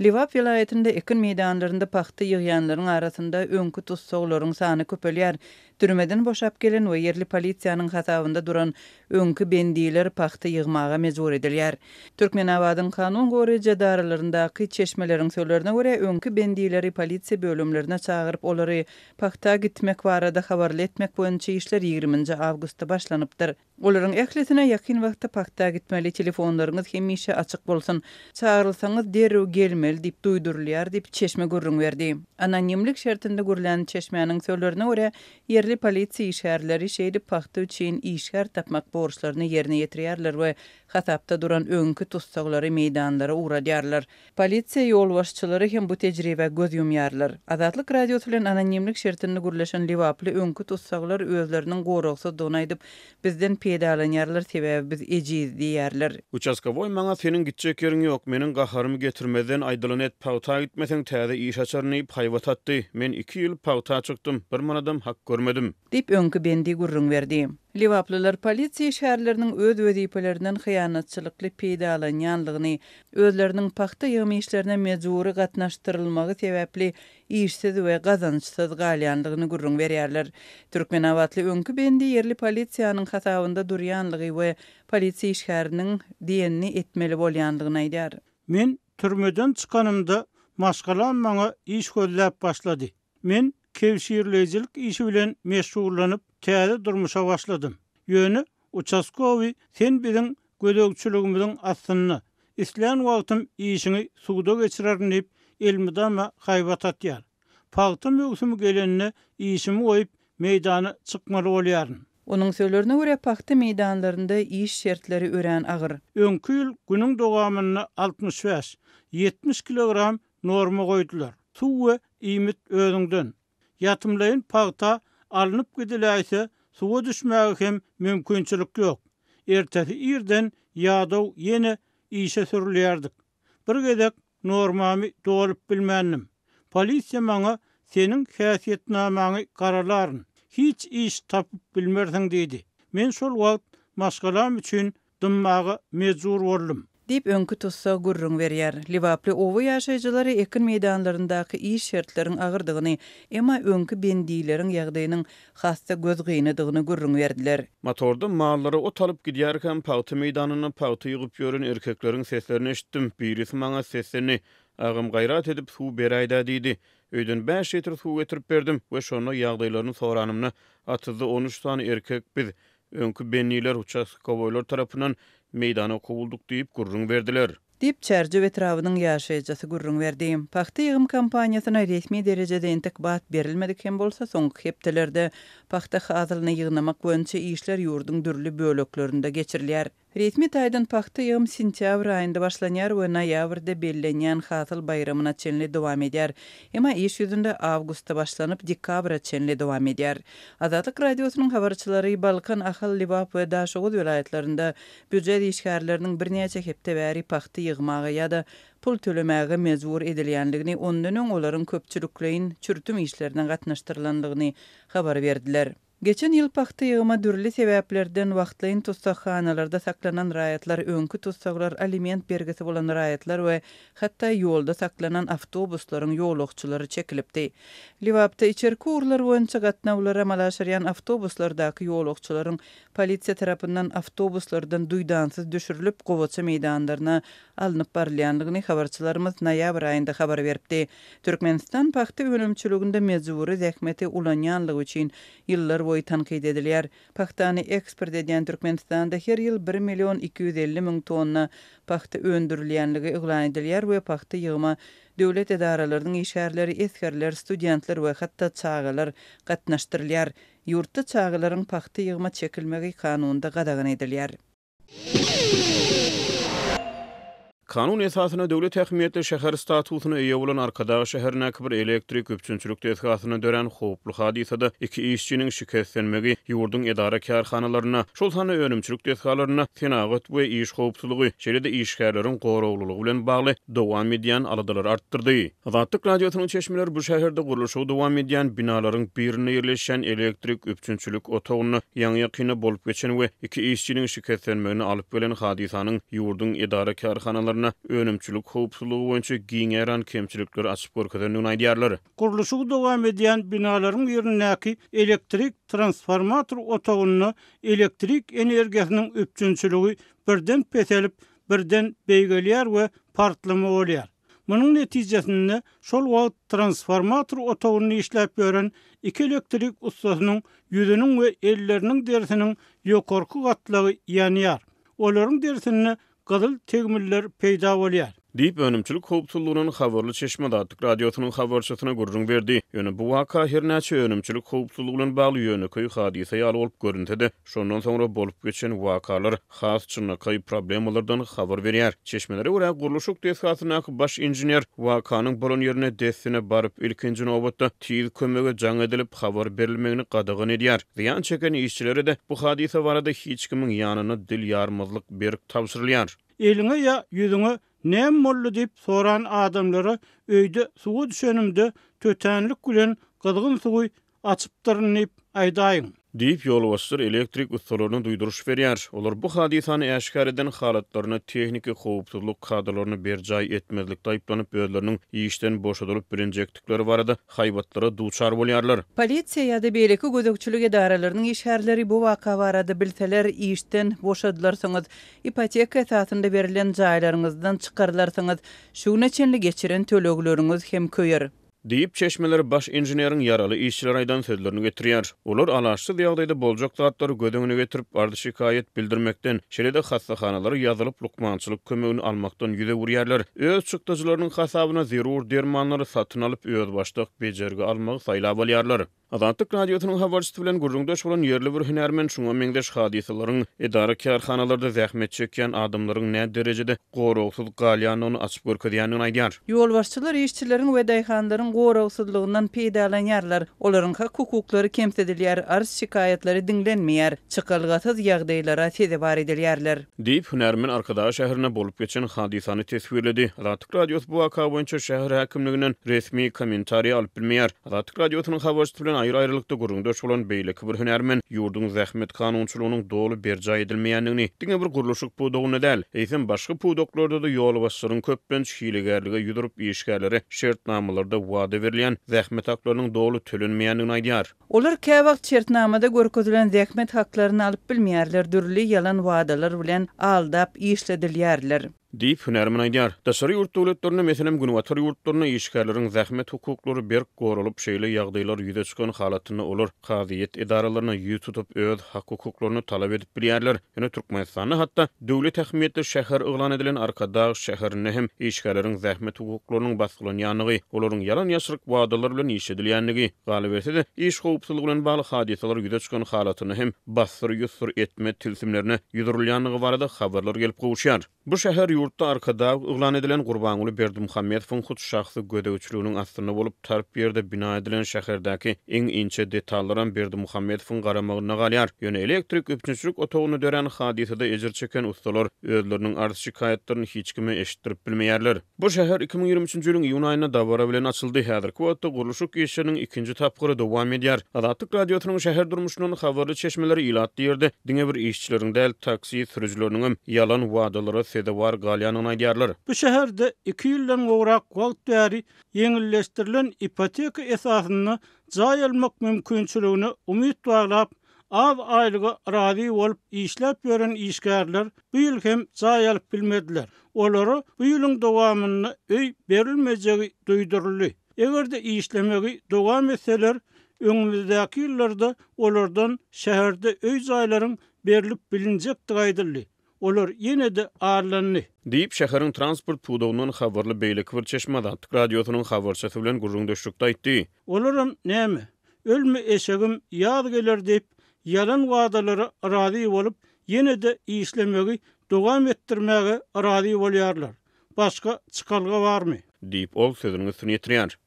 Livap vilayetinde ekin meydanlarında paxta yığyanların arasında öňkü tutsaglaryň sany köpelýär. Türmeden boşap gelen we yerli polisiýanyň hasabynda duran öňkü bendiler paxta yığmaga mejbur edilýär. Türkmenabadyň kanun goraýjy daralaryndaky çeşmeleriň söýlerine görä öňkü bendileri polisiýa bölümlerine çağırıp olary paxta gitmek barada habarly etmek boýunça işler 20 awgustda başlanypdyr. Olaryň ählisine ýakyn wagtda paxta gitmeli telefonlaryňyz hemişe açyk bolsun. Çağırylsaňyz derrew gelmeli diýip duýdurulýar diýip çeşme gurrun berdi. Anonimlik şertinde gurilen çeşmenin söýlerine görä yerli polisiýa işgärleri şeýdi paxta üçin işgär tapmak borçlaryny ýerine ýetirýärler we hasapda duran öňkü tutsaglary meýdanlara uğradýarlar. Polisiýa ýolbaşçylary hem bu tejribe göz ýumýarlar. Azatlyk radiosu bilen anonimlik şertinde gurileşen Livaply öňkü tutsaglar özleriniň goragsyzdygyny aýdyp bizden peýdalanýarlar sebäbi biz ejiz diýerler. Uçaskowy maňa senin gitjek ýeriň ýok, meniň gaharymy getirmeden aýdylan et pawta gitmeseň täze iş açarny paýwat atdy. Men 2 ýyl pawta çykdym, bir manadam hak görmedim. Dip öňkü bendi gurrun berdi. Livaplylar polisiýa şäherleriniň öz wezipelerinden hyýanatçylykly peýdalanýanlygyny, özleriniň paxta ýymy işlerine mejburi gatnaşdyrylmagy sebäpli işsiz we gazançsyz galýanlygyny gurrun berýärler. Türkmenawatly öňkü bendi yerli polisiýanyň hasabynda durýanlygy we polisiýa işgäriniň diýenini etmeli bolýanlygyny aýdýar. Men türmeden çıkanımda maşgalan maňa iş gözläp başlady. Men kevşirlejilik işi bilen meşgullanıp täze durmuşa başladym. Ýöne uçaskowy sen biziň gödökçüligimiziň asyny isleýän wagtym işini suwda geçirerin diýip elmidama haýbat atýar. Paxta mögsümi gelenine işimi goýup meýdana çykmaly bolýaryn. Onun söýlerine görä paxta meýdanlarynda iş şertleri örän agyr. Öňkü ýyl günüň dogamalyny 65-70 kilogram norma goýdular. Suw we iýmit özüňden. Ýatymlaýyn paxta alınıp gidiläýse suwa düşmäge hem mümkinçilik ýok. Ertesi ýerden ýadaw ýene işe sürülýärdik. Bir gezek normamy dolup bilmändim. Polisiýa maňa seniň häsiýetnamaňy garalaryn hiç iş tapıp bilmersiň diýdi. Men şol wagt maşgalam üçin dymmaga mejbur boldum. Dip öňkü tutsa gurrun berýär. Livaply owy ýaşaýjylary ekin meýdanlaryndaky iş şertleriň agyrdygyny, emma öňkü bendileriň ýagdaýynyň hassa göz gyndygyny gurrun berdiler. Motorda mallary otalyp gidýärken pawta meýdanyna pawta ýygyp ýören erkekleriň seslerini eşitdim. Birisi maňa seslerini agym gaýrat edip suw beräýda diýdi. Öýden 5 litr suw getirip berdim we şonu ýagdaýlaryny soranymna atyzda 13 tane erkek biz öňkü benniler uçaskowylar tarapyndan meýdana kovulduk diýip gurrun berdiler. Dip çärji etrawynyň ýaşaýjysy gurrun berdi. Paxta ýygym kampaniýasyna resmi derejede intikbat berilmedik hem bolsa soňky hepdelerde paxta hazylyny ýygnamak boýunça işler ýurdun dürli böleklerinde geçirilýär. Resmi taýdan paxta ýygym sentýabr aýynda başlanýar we noýabrda bellenýän hasyl bayramyna çenli dowam edýär. Emma iş ýüzünde awgustda başlanyp dekabra çenli dowam edýär. Azatlyk radiosynyň habarçylary Balkan, Ahal, Livap we Daşoğuz vilayetlerinde büdjet işgärleriniň birnäçe hepde bäri paxta ýygmaga ýa-da pul tölemäge mejbur edilýänligini, ondan öň olaryň köpçülikleýin çürtüm işlerine gatnaşdyrylandygyny habar berdiler. Geçen ýyl paxta ýygyma dürli sebäplerden wagtlaýyn tutsakxanalarda saklanan raýatlar, öňkü tutsaklar, aliment bergisi bolan raýatlar we hatda ýolda saklanan awtobuslaryň ýolagçylary çekilipdi. Livapda içerki urlar boýunça gatnawlara malaşyrýan awtobuslardaky ýolagçylaryň polisiýa tarapyndan awtobuslardan duýdansyz düşürilip gowaça meýdanlaryna alınıp barylýanlygyny habarçylarymyz noýabr aýynda habar beripdi. Türkmenistan paxta önümçiliginde mejburi zähmeti ulanýanlygy üçin ýyllar boyu tankyd edilýär. Paxtany eksport edýän Türkmenistanda her ýyl 1.250.000 tonna paxta öndürilýänligi eglan edilýär we paxta ýygyma döwlet edaralarynyň işgärleri, eskerler, studentler we hatda çağalar gatnaşdyrylýar. Ýurtda çağalaryň paxta ýygyma çekilmegi kanunda gadagan edilýär. Kanun esasyna döwlet häkimetli şäher statusyna eýe bolan Arkadaş şäherine bir elektrik öpçünçilik tesgasyna dören howply hadisada 2 işçiniň şikayetlenmegi ýurdun edara kärhanalaryna, şol sany önümçilik tesgalaryna senagat we iş howpsuzlygy, şeýle-de işgärleriň goraglygy bilen bagly dowam edýän aladalar artdyrdy. Azatlyk radiosynyň çeşmeleri bu şäherde gurulşy dowam edýän binalaryň birine ýerleşen elektrik öpçünçilik otagyny ýaňy bolup geçen we 2 işçiniň şikayetlenmegini alyp gelen hadisanyň ýurdun edara kärhanalaryna binalarına önümçülük howpsuzlygy boýunça giňeran kemçilikleri açyp görkezýändigini aýdýarlar. Kuruluşy dowam edýän binalaryň ýerindäki elektrik transformator otagyny elektrik energiýasynyň öpçünçüligi birden petelip birden beýgelýär we partlama bolýar. Munyň netijesinde şol wagt transformator otagyny işläp ýören iki elektrik ustasynyň ýüzüniň we elleriniň derisiniň ýokarky gatlagy ýanýar. Olaryň derisinde gyzyl tegmiller peýda bolýar. Diýip önümçülük howpsuzlygynyň habarly Çeşme Dağlyk radiosynyň habarçysyna gurrun berdi. Ýöne bu waka her näçe önümçülük howpsuzlygy bilen bagly ýöneköy hadiseýe alyp görüntede. Şondan soňra bolup geçen wakalar has çynakay problemlerden habar berýär. Çeşmelere görä guruluşyk tesgatynyň baş inженер wakanyň bolan ýerine dessine baryp ilkinji nowbatda tiýiz kömege jaň edilip habar berilmegini gadagan edýär. Ziýan çeken işçilere de bu hadise barada hiç kimiň ýanyna dil ýarmazlyk berip tapşyrylýar. Eline ya yüzüne näme boldy diýip soran adamlara öýde suwa düşenimde tötenlik bilen gydgyn suwy açypdyrnyp aýdaýyn. Diýip ýolbaşçylar elektrik ustalaryna duýduruş berýär. Olar bu hadisany äşkar eden halatlaryna tehnika howpsuzlyk kadrlaryny berjaý etmezlikde aýplanyp özleriniň işden boşadylyp bilinjekdikleri barada haýbatlara duçar bolýarlar. Polisiýa ýa-da beýleki gözekçilik edaralarynyň işgärleri bu waka barada bilseler işden boşadylarsaňyz, ipoteka esasynda berilen jaýlaryňyzdan çykarlarsaňyz, şu neçenli geçiren tölegleriňiz hem köýer. Diýip Çeşmeler baş inженeriň ýaraly işçiler aýdan sözlerini getirýär. Olar alaşsyz ýagdaýda boljak zatlary gödüňüne getirip bardy şikayet bildirmekden, şeýle-de hastahanalary ýazylyp lukmançylyk kömegini almakdan ýüze urýarlar. Öz çykdyjylarynyň hasabyna zerur dermanlary satyn alyp öz başlyk bejergi almagy saýlap alýarlar. Azatlyk radiosynyň habarçysy bilen gurrundaş bolan ýerli bir hünärmen şuňa meňdeş hadisalaryň edara karhanalarda zähmet çekýän adamlaryň nä derejede gorowsuz galýanyny açyp görkezýändigini aýdýar. Ýolbaşçylar işçilerin we daýhanlaryň gorowsuzlygynyň peýdalanýarlar. Olaryň hukuklary kemsedilýär, arz şikayetlary dinlenmeýär, çykylgasyz ýagdaýlara tezbar edilýärler. Diýip hünärmen Arkadaş şäherine bolup geçen hadisany tesvirledi. Azatlyk radiosy bu waka boýunça şäher häkimliginiň resmi kommentariýa alyp bilmeýär. Azatlyk radiosynyň habarçysy bilen aýry-aýrylykda gurrundaş bolan beýleki bir hünärmen ýurdun zähmet kanunçylygynyň dolu berjaý edilmeýändigini, diňe bir guruluşyk pudogyny däl, eýsem başga pudoklarda da ýolbaşçylaryň köplenç hilegärlige ýudurup işgärleri şertnamalarda wada berilýän zähmet haklarynyň dolu tölenmeýändigini aýdýar. Olar käwagt şertnamada görkezilen zähmet haklaryny alyp bilmeýärler, dürli ýalan wadalar bilen aldap işledilýärler. Diýip hünärmen aýdýar. Daşary ýurt döwletlerine meselem günwatar ýurtlaryna işgärleriň zähmet hukuklary berk goralyp şeýle ýagdaýlar ýüze çykan halatyny olar kaziýet edaralaryna ýüz tutup öz hak hukuklaryny talap edip bilýärler. Ýöne Türkmenistanyň hatda döwlet häkimetli şäher yglan edilen Arkadaş şäherine hem işgärleriň zähmet hukuklarynyň basgylanyanygy, olaryň ýalan ýaşryk wadalar bilen işedilýändigi, galyp etse iş howpsuzlygy bilen bagly hadiseler ýüze çykan halatyny hem basdyr etme tilsimlerine ýudurilýänligi barada habarlar gelip gowuşýar. Bu şäher ýurtda arkada yglan edilen Gurbanuly Berdimuhammedowyň hut şahsy gödäwçiliginiň astyna bolup tarp ýerde bina edilen şäherdäki iň inçe detallara Berdimuhammedowyň garamagyna galýar. Ýöne elektrik öpçünçilik otagyny dören hadisede ejir çeken ustalar özleriniň arz şikayetlerini hiç kime eşitdirip bilmeýärler. Bu şäher 2023-nji ýylyň iýun aýyna dabara bilen açyldy. Häzirki wagtda guruluşyk işleriniň ikinji tapgyry dowam edýär. Azatlyk radiosynyň şäher durmuşynyň habarly çeşmeleri ilat ýerde diňe bir işçileriň däl taksi sürüjileriniň hem ýalan wadalara sedewar galýanyny aýdýarlar. Bu şäherde 2 ýyldan gowrak wagt bäri ýeňilleşdirilen ipoteka esasyny jaý almak mümkinçiligini umyt baglap az aýlyga razy bolup işläp ýören işgärler bu ýyl hem jaý alyp bilmediler. Olary bu ýylyň dowamyny öý berilmejegi duýduruldy. Egerde işlemegi dowam etseler, öňümüzdäki ýyllarda olardan şäherde öý jaýlaryň berilip bilinjekdigi aýdyldy. Olar ýene de ağırlandy. Diýip şäheriň transport pudogynyň habarly beýleki bir Çeşme Dağlyk radiosynyň habarçysy bilen gurrundaşlykda aýtdy. Olaram näme? Ölme eşegim ýad geler diýip ýalan wadalary razy bolup ýene de işlemegi dowam etdirmäge razy bolýarlar. Başga çykalga barmy? Diýip ol sözüni üstüne ýetirýär.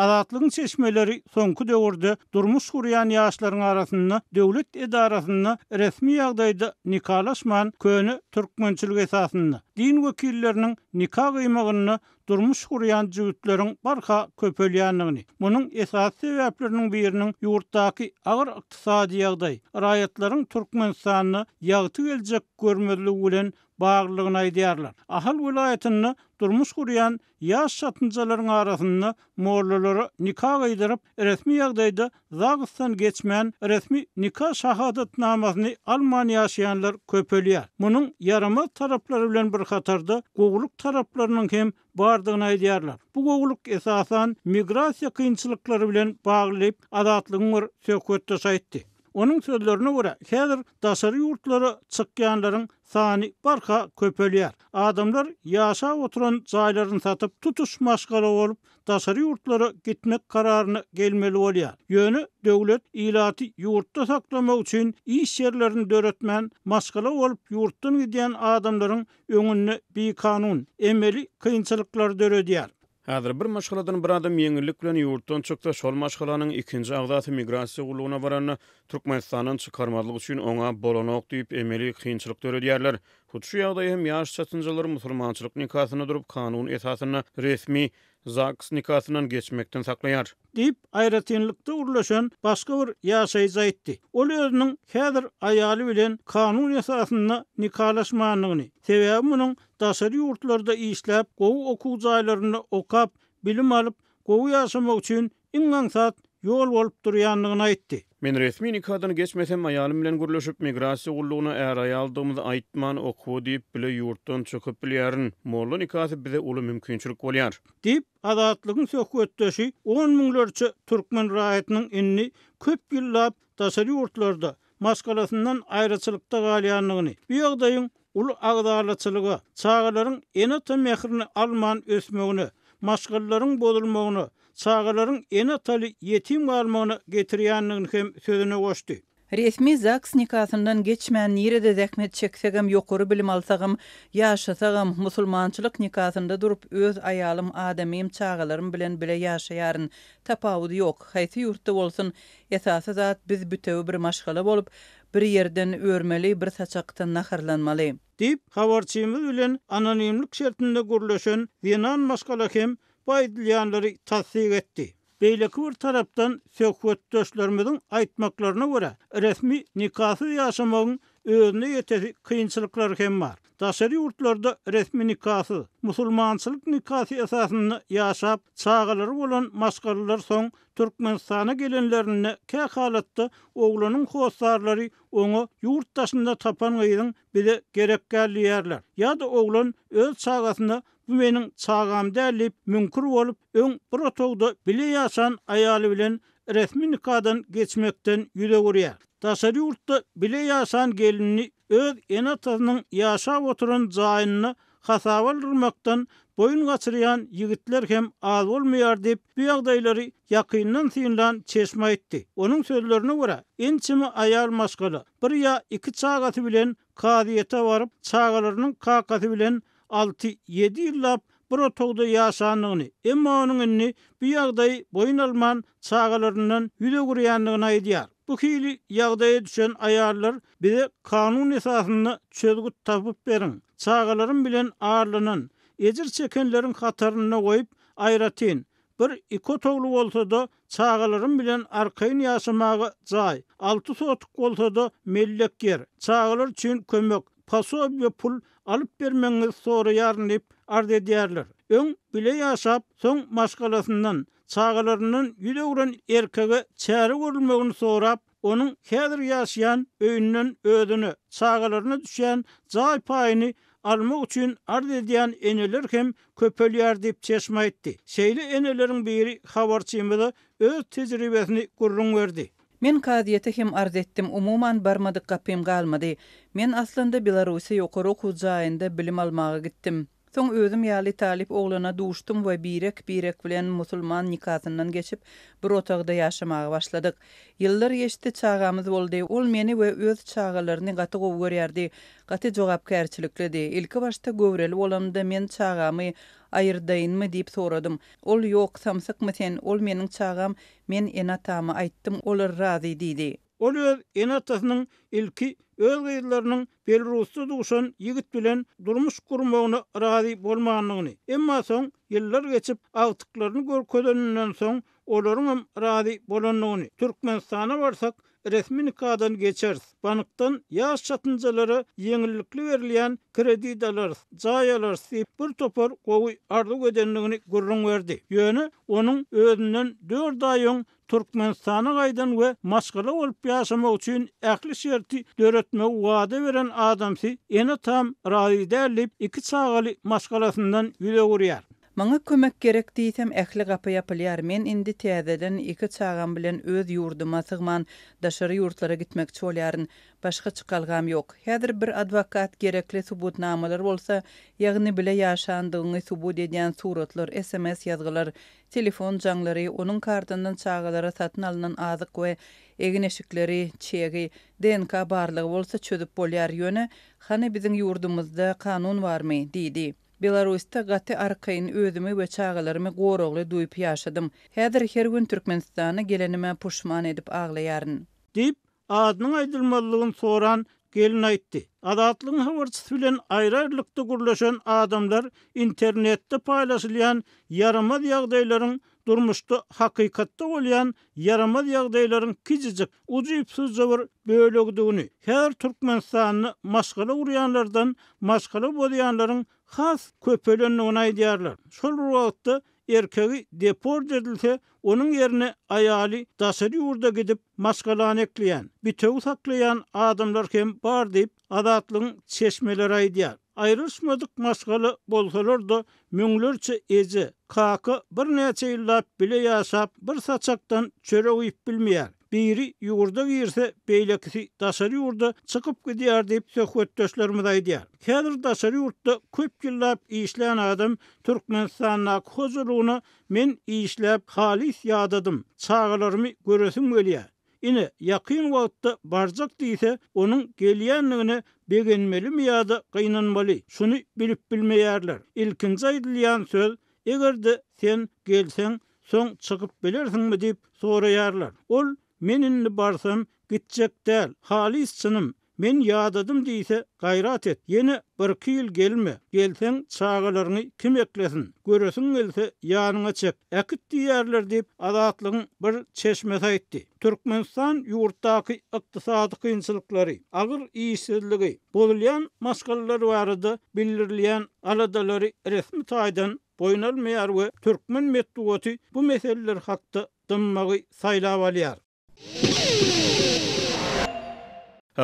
Azatlygyň çeşmeleri soňky döwürde durmuş gurýan ýaşlaryň arasynda döwlet edarasyna resmi ýagdaýda nikalaşman köni türkmençilik esasynda din wekilleriniň nikah gymygyny durmuş gurýan jüwütleriň barha köpelýänligini, munyň esas sebäpleriniň biriniň ýurtdaky agyr ykdysady ýagdaý, raýatlaryň Türkmenistanyny ýagty geljek görmezligi bilen baglygyny aýdýarlar. Ahal vilayatyny durmuş gurýan ýaş satynjalaryň arasynda mollary nikah gıydyryp resmi ýagdaýda Zagystan geçmän resmi nikah şahadatnamasyny alman ýaşaýanlar köpelýär. Munyň yaramaz taraplary bilen bir hatarda gowluk taraplarynyň hem bardygyny aýdýarlar. Bu gowluk esasan migrasiýa kynçylyklary bilen baglyp azatlygyň bir söhbetde saýtdy. Onun sözlerine göre häzir daşary ýurtlary çykýanlaryň sany barha köpelýär. Adamlar ýaşap oturan jaýlaryny satyp tutuş maşgala bolup daşary ýurtlara gitmek kararyny gelmeli bolýar. Ýöne döwlet ilaty ýurtda saklamak üçin iş ýerlerini döretmän maşgala bolup ýurtdan gidýän adamlaryň öňüne bir kanun, emeli kynçylyklar döredýär. Häzir bir maşgaladan bir adam ýeňillik bilen ýurtdan çyksa, şol maşgalanyň ikinji agdaty migrasiýa gullugyna barany Türkmenistanyň çykarmalygy üçin oňa bolanok diýip emeli kynçylyk döredýärler. Şu ýagdaý hem ýaş satynjalar musulmançylyk nikahyna durup kanun esasyna resmi Zaks nikahynyň geçmekden saklaýar. Diýip aýratynlykda urlaşan başga bir ýaşaýjy aýtdy. Ol özüniň häzir aýaly bilen kanun esasyna nikalaşmanlygyny, sebäbi munyň daşary ýurtlarda işläp, gowy okuw jaýlaryny okap, bilim alyp, gowy ýaşamak üçin iňaňsat ýol bolup durýanlygyny aýtdy. Men resmi nikahdan geçmesem aýalym bilen gürleşip migrasiýa gullugyna äraý aldygymyzy aýtman okuw diýip bile ýurtdan çykyp bilýärin. Molla nikahı bize uly mümkinçilik bolýar. Diýip azatlygyň söhbetdeşi 10 miňlerçe türkmen raýatynyň inni köp ýyllap daşary ýurtlarda maşgalasyndan aýraçylykda galýanlygyny, bu ýagdaýyň uly agdarlaçylygy, çağalaryň enata mehrini alman ösmegini, maşgalaryň bozulmagyny, çağalaryň enataly ýetim galmagyny getirýänligini hem sözüne goşdy. Resmi Zaks nikahyndan geçmän ýerde zähmet çeksegem, ýokary bilim alsagam, ýaşasagam, musulmançylyk nikahynda durup öz aýalym, adamym, çağalarym bilen bile ýaşaýaryn tapawudy ýok. Haýsy ýurtda bolsun, esasy zat biz bütew bir maşgala bolup, bir ýerden örmeli, bir saçakdan naharlanmaly. Diýip habarçymyz bilen anonimlik şertinde gürleşen Zenan maşgala hem baýdylýanlary tasdik etdi. Beýleki bir tarapdan söhbetdeşlerimiziň aýtmaklaryna görä resmi nikahsy ýaşamagyň özüne ýetesi kynçylyklar hem bar. Daşary ýurtlarda resmi nikahsy, musulmançylyk nikahsy esasyna ýaşap, çağalary bolan maşgalalar soň Türkmenistana gelenlerini kä halatda oglanyň hosarlary oňa ýurtdaşynda tapan gyýdyň bize gerek gelýärler. Ýa-da oglan öz çağasyna bu meniň çağam dälip mümkün bolup öň bir otogda bile ýaşan aýaly bilen resmi nikahdan geçmekden ýüze gurýar. Daşary ýurtda bile ýaşan gelinini öz enatasynyň ýaşap oturan jaýyny hasabaldyrmakdan boyun gaçyrýan ýigitler hem az bolmaýar diýip bu ýagdaýlary ýakyndan synlan çeşme aýtdy. Onuň sözlerine görä, ençimi aýal maşgala bir ýa iki çağaty bilen kadyýete baryp, çağalarynyň kakasy bilen 6-7 ýyllap bir otogda ýaşanlygyny, emma onuň inni bu ýagdaý boyun alman çağalaryndan ýüze gurýanlygyny aýdýar. Bu hili ýagdaýa düşen aýallar bize kanun esasyny çözgüt tapyp berin. Çağalarym bilen ağırlanan, ejir çekenleriň hataryna goýup aýratyn. Bir iki otogly bolsa-da çağalarym bilen arkaýyn ýaşamagy jaý, 6 sotuk bolsa-da mellek ýer. Çağalar üçin kömek, pasobiýa pul alyp bermeňiz soraýaryn diýip arz edýärler. Öň bile ýaşap, soň maşgalasyndan çağalarynyň ýüze guran erkege çäre görülmegini sorap, onuň häzir ýaşaýan öýünden özüni, çağalaryna düşen jaý paýyny almak üçin arz edýän eneler hem köpelýär diýip çeşme aýtdy. Şeýle eneleriň biri habarçymyza öz tejribesini gurrun berdi. Men kadyýete hem arz etdim, umuman barmadyk gapym galmady. Men aslında Belarusiýa ýokary okuw jaýynda bilim almaga gitdim. Soň özüm ýaly talip oglana duşdum we birek bilen musulman nikahyndan geçip bir otagda ýaşamaga başladyk. Ýyllar geçdi, çağamyz boldy. Ol meni we öz çağalaryny gaty gowy görýärdi. Gaty jogapkärçilikledi. Ilki başta göwreli bolamda men çağamy aýyrdaýynmy diýip soradym. Ol ýok, samsykmy sen? Ol meniň çağam, men enatama aýtdym, olar razy diýdi. Ol öz enatasynyň ilki öz gyýylarynyň Belarusda duşan ýigit bilen durmuş gurmagyna razy bolmanyny, emma soň ýyllar geçip agtyklaryny görkezenden soň olaryň razy bolanyny. Türkmenistana barsak resmi nikahdan geçeriz. Banykdan ýaş çatynjalary ýeňillikli berilýän kredit alary, jaý alary, bir topar gowy arzu edenligini gurrun berdi. Ýöne onuň özünden 4 aýyň Türkmenistana gaýdan we maşgala bolup ýaşamak üçin ähli şerti döretmek wada beren adamsy ene tam razy dälip 2 çağaly maşgalasyndan ýüze gurýar. Maňa kömek gerek diýsem ähli gapy ýapylýar. Men indi täzeden 2 çağam bilen öz ýurduma sygman, daşary ýurtlara gitmekçi bolýaryn. Başga çykalgam ýok. Häzir bir adwokat gerekli subutnamalar bolsa, ýagny bile ýaşandygyny subut edýän suratlar, SMS ýazgylar, telefon jaňlary, onuň kartyndan çağalara satyn alynan azyk we egin eşikleri, çegi, DNK barlygy bolsa çözüp bolýar ýöne, hany biziň ýurdumyzda kanun barmy diýdi. Belarusda gaty arkaýyn özümi we çağalarymy gorogly duýup ýaşadym. Häzir her gün Türkmenistana gelenime puşman edip aglaýaryn. Dip adynyň aýdylmalygyny soran gelin aýtdy. Adatlygyň habarçysy bilen aýrarlykda gurlaşan adamlar internetde paýlaşylýan yaramaz ýagdaýlaryň durmuşda hakykatda bolýan yaramaz ýagdaýlaryň kijijik ujuýpsuz bir bölegdigini, her Türkmenistanyny maşgala urýanlardan maşgala bolýanlaryň has köpelenligini aýdýarlar. Şol wagtda erkegi deport edilse, onun yerine aýaly daşary ýurda gidip maşgalany ekleýän, bitew saklayan adamlar hem bar diýip adatlygyň çeşmeleri aýdýar. Aýrylmadyk maşgala bolsalar da müňlerçe eje, kaka bir näçe ýyllap bile ýaşap bir saçakdan çörek ýyp bilmeýär. Biri ýurda girse beýlekisi daşary ýurda çykyp gidýär diýip söhbetdeşlerimiz aýdýar. Häzir daşary ýurtda köp ýyllap işleýän adam Türkmenistanyň huzuruna men işläp halis ýadadym, çağalarymy göresim gelýär. Ine ýakyn wagtda barjak diýse, onuň gelýänligini begenmelimi ýa-da gynanmaly. Şuny bilip bilmeýärler. Ilkinji aýdylýan söz, egerde sen gelseň, soň çykyp bilersiňmi diýip soraýarlar. Ol meninli barsam gitjek däl, halis çynım, men ýadadym diýse gaýrat et. Ýene 1-2 ýyl gelme. Gelseň çağalaryny kim eklesin? Göresiň gelse ýanyňa çek. Äkit diýerler diýip adatlygyň bir çeşmesi aýtdy. Türkmenistan ýurtdaky ykdysady kynçylyklary, agyr işsizligi, bolýan maşgalalar barada bildirilýän aladalary resmi taýdan boýnalmaýar we türkmen medeniýeti bu meseleler hakda dymmagy saýlap alýar.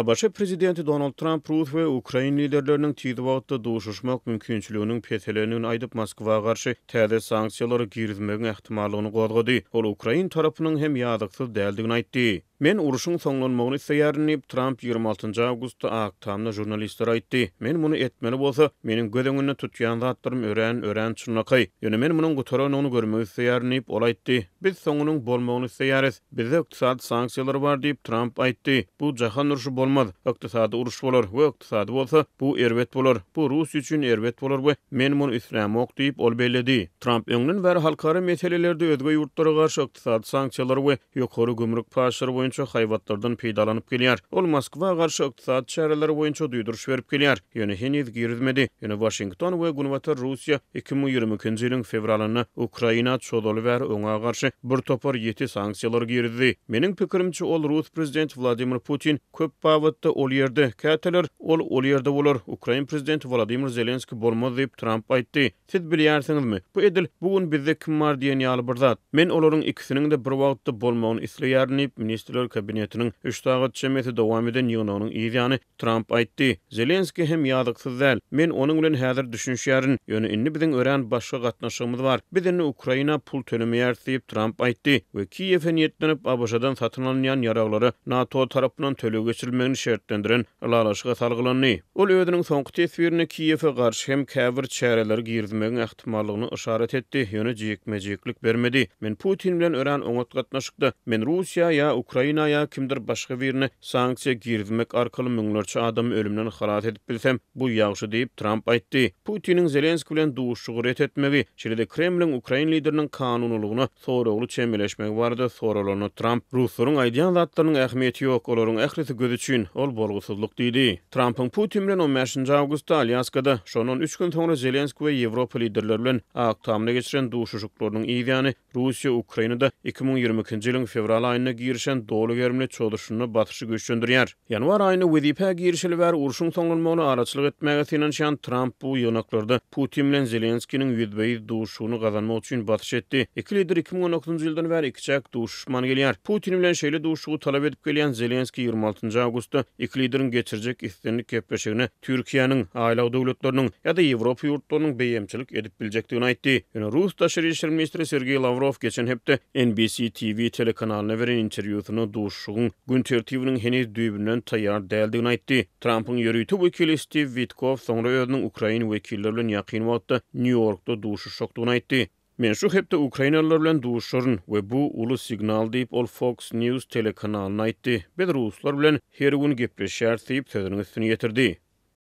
Başa prezidenti Donald Trump Rus we Ukraina liderleriniň tiýdi wagtda duşuşmak mümkinçiliginiň petelenini aýdyp Moskwaga garşy täze sanksiýalary girizmegiň ähtimallygyny gozgady. Ol Ukraina tarapynyň hem ýazyksyz däldigini aýtdy. Men uruşun soňlanmagyny isleýärdim. Trump 26 awgustda aktamda jurnalistlere aýtdy. Men muny etmeli bolsa, meniň gödeňimni tutýan zatlarym ören çynakay. Ýöne men munyň gutaranyny görmek isleýärdim. Ol aýtdy. Biz soňunyň bolmagyny isleýäris. Bizde ykdysady sanksiýalar bar diýip Trump aýtdy. Bu jahan uruşy bolmaz. Ykdysady uruş bolar we ykdysady bolsa, bu erbet bolar. Bu Rus üçin erbet bolar we men muny islämok diýip ol bellädi. Trump öňünden bäri halkara meselelerde özge ýurtlara garşy ykdysady sanksiýalar we ýokary gümrük paşary boýunça haýwatlardan peýdalanyp gelýär. Ol Moskwa garşy ykdysady çäreleri boýunça duýduruş berip gelýär. Ýöne heniz girizmedi. Ýöne Washington we Gunwatar Russiýa 2022-nji ýylyň fevralyny Ukraina çodaly ber oňa garşy bir topar 7 sanksiýalar girizdi. Meniň pikirimçe ol Rus prezident Vladimir Putin köp bawatda ol ýerde käteler, ol ýerde bolar. Ukraina prezidenti Volodymyr Zelenski bolmaz diýip Trump aýtdy. Siz bilýärsiňizmi? Bu edil bugun bizde kim bar diýen ýaly bir zat. Men olaryň ikisiniň de bir wagtda bolmagyny isleýärdim. Ministrler Näşirler Kabinetiniň 3 sagat çemeti dowam eden ýygnagynyň ýygyny Trump aýtdy. Zelenski hem ýadyksyz däl. Men onuň bilen häzir düşünýärin. Ýöne indi biziň ören başga gatnaşygymyz bar. Bizden Ukraina pul tölemeýär diýip Trump aýtdy we Kiýewe niýetlenip ABŞ-dan satyn alynýan ýaraglary NATO tarapyndan töle geçirilmegini şertlendiren ulalaşyga salgylandy. Ol özüniň soňky tesbirini Kiýewe garşy hem käbir çäreleri girdimegiň ähtimallygyny işaret etdi. Ýöne jekmejeklik bermedi. Men Putin bilen ören oňat gatnaşykda. Men Russiýa ýa Ukraina ýa kimdir başga birine sanksiýa girdimek arkaly müňlerçe adam ölümden halat edip bilsem bu ýagşy diýip Trump aýtdy. Putiniň Zelenski bilen duşuşy ret etmegi, şeýle Kremliň Ukraina lideriniň kanunlygyna soragly çemeleşmegi bardy. Soralany Trump Ruslaryň aýdýan zatlarynyň ähmiýeti ýok, olaryň ählisi göz üçin ol bolgusyzlyk diýdi. Trumpyň Putin bilen 15-nji awgustda Alyaskada, şondan 3 gün soňra Zelenski we Ýewropa liderleri bilen aktamyna geçiren duşuşuklarynyň ýygyny Russiýa Ukrainada 2022-nji ýylyň fevral aýyna girişen dolu germli çoluşyny batyşy güýçlendirýär. Ýanwar aýyny Winnipeg girişili we uruşyň soňlanmagyna araçlyk etmäge tinanşan Trump bu ýöneklarda Putin bilen Zelenskiň ýüzbeýi duşuny gazanmak üçin batyş etdi. Iki lider 2019-njy ýyldan bäri iki çak duşuşman gelýär. Putin bilen şeýle duşugy talap edip gelýän Zelenski 26-njy awgustda iki lideriň geçirjek istenlik gepleşigine Türkiýanyň, aýlak döwletleriniň ýa-da Ýewropa ýurtlarynyň beýemçilik edip biljekdigini aýtdy. Ýöne Rus daşary işler ministri Sergey Lavrov geçen hepde NBC TV telekanalyna beren interwýusyny duşugyň gün tertibiniň henüz düýbünden taýýar däldigini aýtdy. Trumpyň ýörüýti wekili Steve Witkoff soňra özüniň Ukraina wekilleri bilen ýakyn wagtda New Yorkda duşuş şokdugyny aýtdy. Men şu hepde Ukrainalılar bilen duşurun we bu ulu signal diýip ol Fox News telekanalyna aýtdy. Biz Ruslar bilen her gün gepleşýär diýip sözüniň üstüne ýetirdi.